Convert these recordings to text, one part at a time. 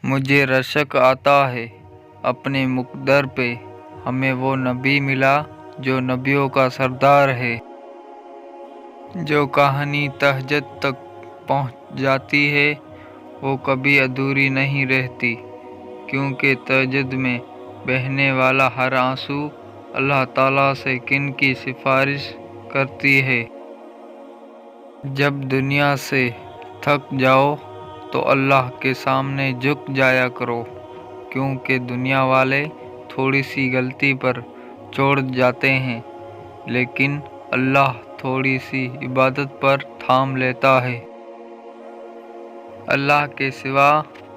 مجھے رشک آتا ہے اپنے مقدر پہ، ہمیں وہ نبی ملا جو نبیوں کا سردار ہے، جو کہانی تہجد تک پہنچ جاتی ہے وہ کبھی ادھوری نہیں رہتی، کیونکہ تہجد میں بہنے والا ہر آنسو اللہ تعالیٰ سے کن کی سفارش کرتی ہے۔ جب دنیا سے تھک جاؤ تو اللہ کے سامنے جھک جایا کرو، کیونکہ دنیا والے تھوڑی سی غلطی پر چھوڑ جاتے ہیں، لیکن اللہ تھوڑی سی عبادت پر تھام لیتا ہے۔ اللہ کے سوا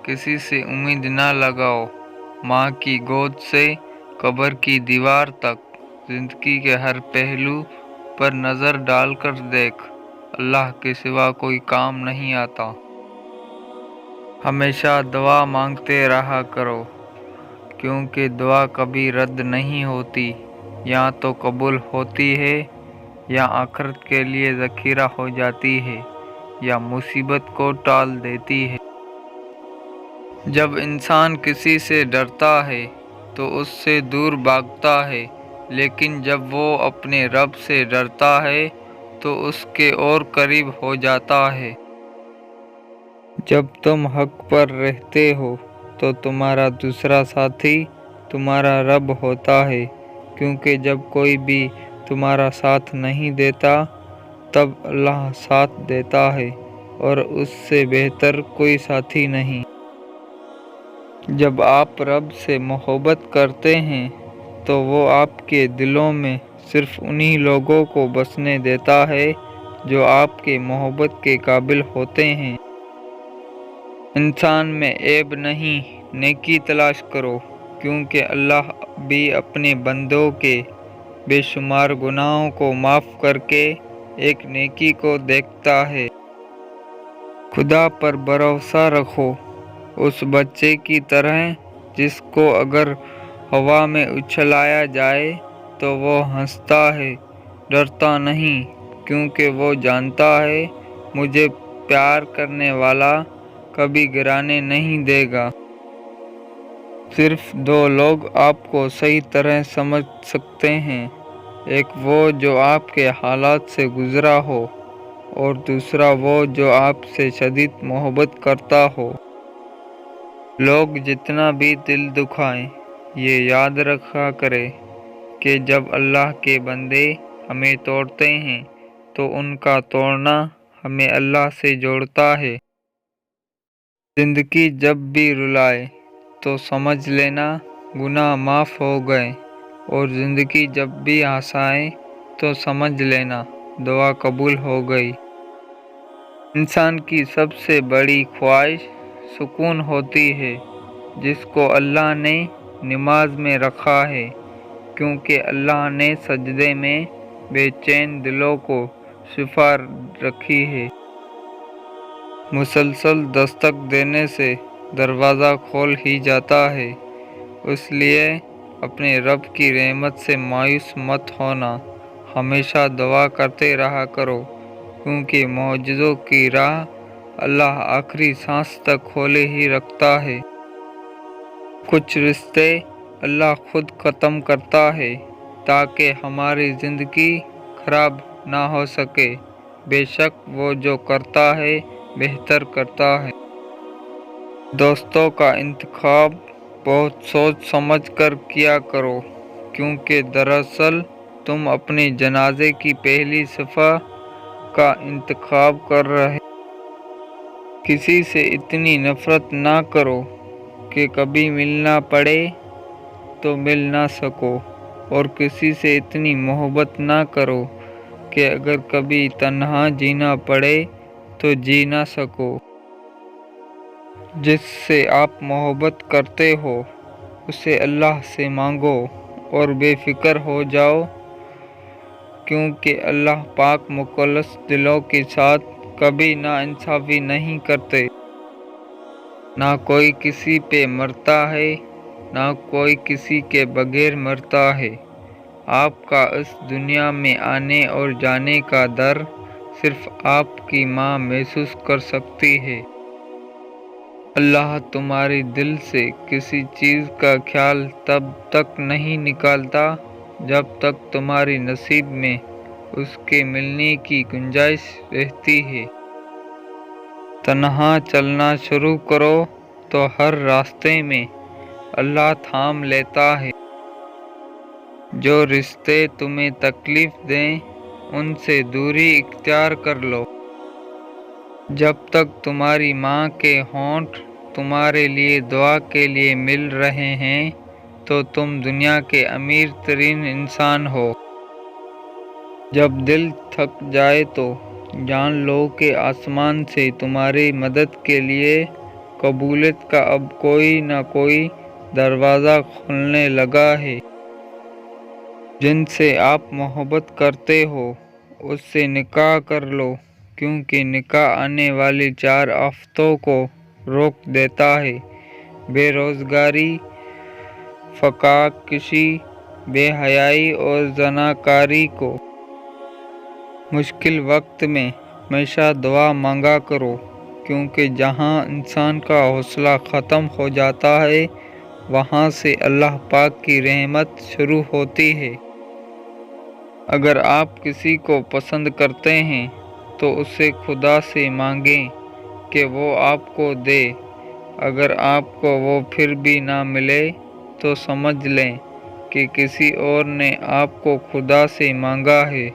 کسی سے امید نہ لگاؤ۔ ماں کی گود سے قبر کی دیوار تک، زندگی کے ہر پہلو پر نظر ڈال کر دیکھ، اللہ کے سوا کوئی کام نہیں آتا۔ ہمیشہ دعا مانگتے رہا کرو، کیونکہ دعا کبھی رد نہیں ہوتی، یا تو قبول ہوتی ہے، یا آخرت کے لیے ذخیرہ ہو جاتی ہے، یا مصیبت کو ٹال دیتی ہے۔ جب انسان کسی سے ڈرتا ہے تو اس سے دور بھاگتا ہے، لیکن جب وہ اپنے رب سے ڈرتا ہے تو اس کے اور قریب ہو جاتا ہے۔ جب تم حق پر رہتے ہو تو تمہارا دوسرا ساتھی تمہارا رب ہوتا ہے، کیونکہ جب کوئی بھی تمہارا ساتھ نہیں دیتا تب اللہ ساتھ دیتا ہے، اور اس سے بہتر کوئی ساتھی نہیں۔ جب آپ رب سے محبت کرتے ہیں تو وہ آپ کے دلوں میں صرف انہی لوگوں کو بسنے دیتا ہے جو آپ کے محبت کے قابل ہوتے ہیں۔ انسان میں عیب نہیں، نیکی تلاش کرو، کیونکہ اللہ بھی اپنے بندوں کے بے شمار گناہوں کو معاف کر کے ایک نیکی کو دیکھتا ہے۔ خدا پر بھروسہ رکھو، اس بچے کی طرح جس کو اگر ہوا میں اچھلایا جائے تو وہ ہنستا ہے، ڈرتا نہیں، کیونکہ وہ جانتا ہے مجھے پیار کرنے والا کبھی گرانے نہیں دے گا۔ صرف دو لوگ آپ کو صحیح طرح سمجھ سکتے ہیں، ایک وہ جو آپ کے حالات سے گزرا ہو، اور دوسرا وہ جو آپ سے شدید محبت کرتا ہو۔ لوگ جتنا بھی دل دکھائیں، یہ یاد رکھا کرے کہ جب اللہ کے بندے ہمیں توڑتے ہیں تو ان کا توڑنا ہمیں اللہ سے جوڑتا ہے۔ زندگی جب بھی رلائے تو سمجھ لینا گناہ معاف ہو گئے، اور زندگی جب بھی ہنسائے تو سمجھ لینا دعا قبول ہو گئی۔ انسان کی سب سے بڑی خواہش سکون ہوتی ہے، جس کو اللہ نے نماز میں رکھا ہے، کیونکہ اللہ نے سجدے میں بے چین دلوں کو چھپا رکھی ہے۔ مسلسل دستک دینے سے دروازہ کھول ہی جاتا ہے، اس لیے اپنے رب کی رحمت سے مایوس مت ہونا، ہمیشہ دعا کرتے رہا کرو، کیونکہ معجزوں کی راہ اللہ آخری سانس تک کھولے ہی رکھتا ہے۔ کچھ رشتے اللہ خود ختم کرتا ہے تاکہ ہماری زندگی خراب نہ ہو سکے، بے شک وہ جو کرتا ہے بہتر کرتا ہے۔ دوستوں کا انتخاب بہت سوچ سمجھ کر کیا کرو، کیونکہ دراصل تم اپنے جنازے کی پہلی صفحہ کا انتخاب کر رہے ہو۔ کسی سے اتنی نفرت نہ کرو کہ کبھی ملنا پڑے تو مل نہ سکو، اور کسی سے اتنی محبت نہ کرو کہ اگر کبھی تنہا جینا پڑے تو جی نہ سکو۔ جس سے آپ محبت کرتے ہو اسے اللہ سے مانگو اور بے فکر ہو جاؤ، کیونکہ اللہ پاک مخلص دلوں کے ساتھ کبھی ناانصافی نہیں کرتے۔ نہ کوئی کسی پہ مرتا ہے، نہ کوئی کسی کے بغیر مرتا ہے۔ آپ کا اس دنیا میں آنے اور جانے کا در صرف آپ کی ماں محسوس کر سکتی ہے۔ اللہ تمہاری دل سے کسی چیز کا خیال تب تک نہیں نکالتا جب تک تمہاری نصیب میں اس کے ملنے کی گنجائش رہتی ہے۔ تنہا چلنا شروع کرو تو ہر راستے میں اللہ تھام لیتا ہے۔ جو رشتے تمہیں تکلیف دیں ان سے دوری اختیار کر لو۔ جب تک تمہاری ماں کے ہونٹ تمہارے لیے دعا کے لیے مل رہے ہیں تو تم دنیا کے امیر ترین انسان ہو۔ جب دل تھک جائے تو جان لو کہ آسمان سے تمہاری مدد کے لیے قبولیت کا اب کوئی نہ کوئی دروازہ کھلنے لگا ہے۔ جن سے آپ محبت کرتے ہو اس سے نکاح کر لو، کیونکہ نکاح آنے والی 4 آفتوں کو روک دیتا ہے: بے روزگاری، فقاہ کشی، بے حیائی اور زناکاری کو۔ مشکل وقت میں ہمیشہ دعا مانگا کرو، کیونکہ جہاں انسان کا حوصلہ ختم ہو جاتا ہے وہاں سے اللہ پاک کی رحمت شروع ہوتی ہے۔ اگر آپ کسی کو پسند کرتے ہیں تو اسے خدا سے مانگیں کہ وہ آپ کو دے۔ اگر آپ کو وہ پھر بھی نہ ملے تو سمجھ لیں کہ کسی اور نے آپ کو خدا سے مانگا ہے۔